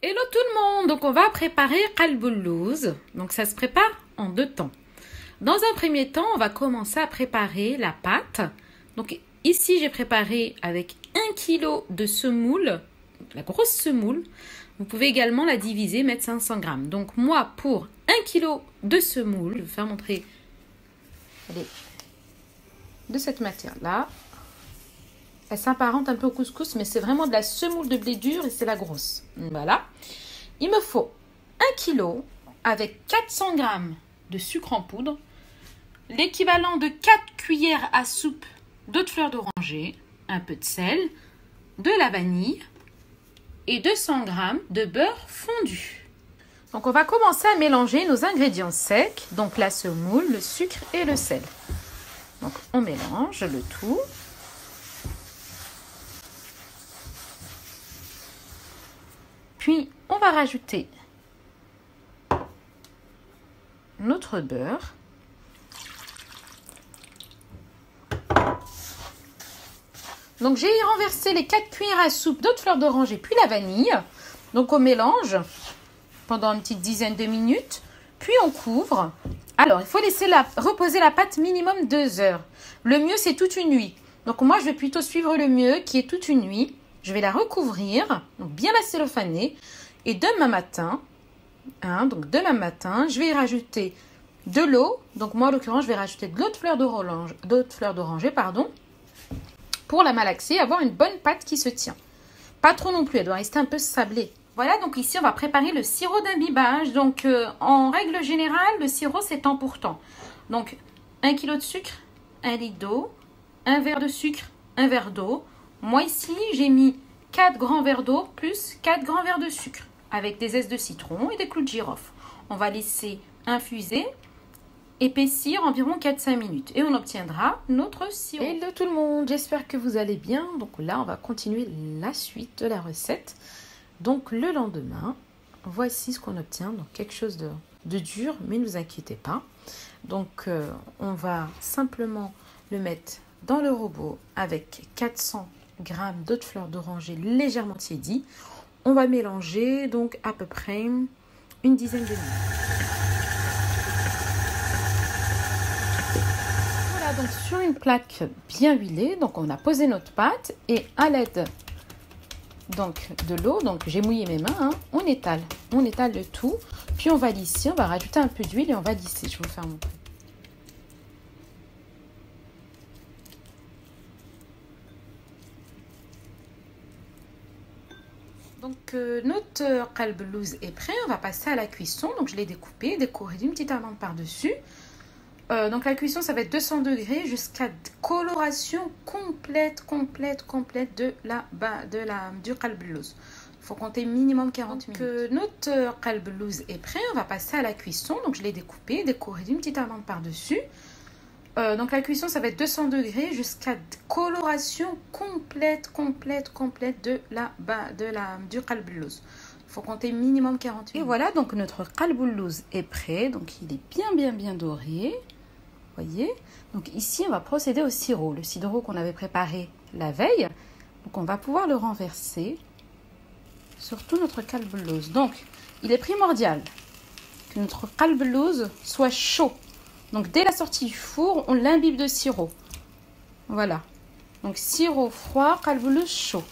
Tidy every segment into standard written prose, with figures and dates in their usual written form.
Hello tout le monde, donc on va préparer qalboulouz. Donc ça se prépare en deux temps. Dans un premier temps, on va commencer à préparer la pâte. Donc ici j'ai préparé avec 1 kg de semoule, la grosse semoule. Vous pouvez également la diviser, mettre 500 g. Donc moi pour 1 kg de semoule, je vais vous faire montrer de cette matière-là. Elle s'apparente un peu au couscous, mais c'est vraiment de la semoule de blé dur et c'est la grosse. Voilà. Il me faut 1 kg avec 400 g de sucre en poudre, l'équivalent de 4 cuillères à soupe d'eau de fleur d'oranger, un peu de sel, de la vanille et 200 g de beurre fondu. Donc on va commencer à mélanger nos ingrédients secs, donc la semoule, le sucre et le sel. Donc on mélange le tout. Puis, on va rajouter notre beurre. Donc, j'ai renversé les 4 cuillères à soupe d'eau de fleur d'oranger puis la vanille. Donc, on mélange pendant une petite dizaine de minutes. Puis, on couvre. Alors, il faut laisser reposer la pâte minimum 2 heures. Le mieux, c'est toute une nuit. Donc, moi, je vais plutôt suivre le mieux qui est toute une nuit. Je vais la recouvrir, donc bien la cellophaner. Et demain matin, je vais y rajouter de l'eau. Donc moi, en l'occurrence, je vais rajouter de l'eau de fleur d'oranger, pour la malaxer, avoir une bonne pâte qui se tient. Pas trop non plus, elle doit rester un peu sablée. Voilà, donc ici, on va préparer le sirop d'imbibage. Donc, en règle générale, le sirop, c'est temps pour temps. Donc, 1 kg de sucre, 1 litre d'eau, 1 verre de sucre, 1 verre d'eau. Moi ici, j'ai mis 4 grands verres d'eau plus 4 grands verres de sucre avec des zestes de citron et des clous de girofle. On va laisser infuser, épaissir environ 4-5 minutes et on obtiendra notre sirop. Hello tout le monde, j'espère que vous allez bien. Donc là, on va continuer la suite de la recette. Donc le lendemain, voici ce qu'on obtient. Donc quelque chose de dur, mais ne vous inquiétez pas. Donc on va simplement le mettre dans le robot avec 400 g d'eau de fleur d'oranger légèrement tiédie. On va mélanger donc à peu près une dizaine de minutes. Voilà, donc sur une plaque bien huilée, donc on a posé notre pâte et à l'aide donc de l'eau, donc j'ai mouillé mes mains, on étale le tout, puis on va lisser, on va rajouter un peu d'huile et on va lisser. Je vais vous faire montrer. Donc notre qalboulouz est prêt, on va passer à la cuisson. Donc je l'ai découpé, décoré d'une petite amande par-dessus. Donc la cuisson, ça va être 200 degrés jusqu'à coloration complète du qalboulouz. Il faut compter minimum 40 minutes. Notre qalboulouz est prêt, on va passer à la cuisson. Donc je l'ai découpé, décoré d'une petite amande par-dessus. Donc la cuisson, ça va être 200 degrés jusqu'à coloration complète du qalboulouz. Il faut compter minimum 40 minutes. Et voilà, donc notre qalboulouz est prêt. Donc il est bien doré. Voyez. Donc ici, on va procéder au sirop. Le sirop qu'on avait préparé la veille. Donc on va pouvoir le renverser sur tout notre qalboulouz. Donc il est primordial que notre qalboulouz soit chaud. Donc, dès la sortie du four, on l'imbibe de sirop. Voilà. Donc, sirop froid, qalboulouz chaud.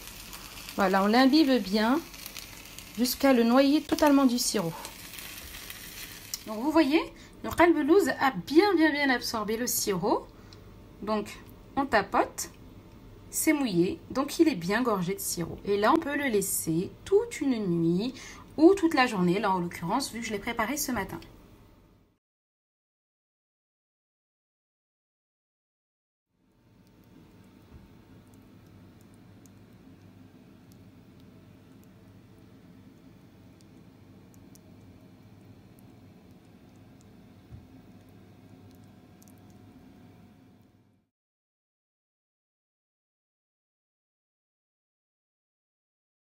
Voilà, on l'imbibe bien jusqu'à le noyer totalement du sirop. Donc, vous voyez, le qalboulouz a bien absorbé le sirop. Donc, on tapote. C'est mouillé. Donc, il est bien gorgé de sirop. Et là, on peut le laisser toute une nuit ou toute la journée. Là, en l'occurrence, vu que je l'ai préparé ce matin.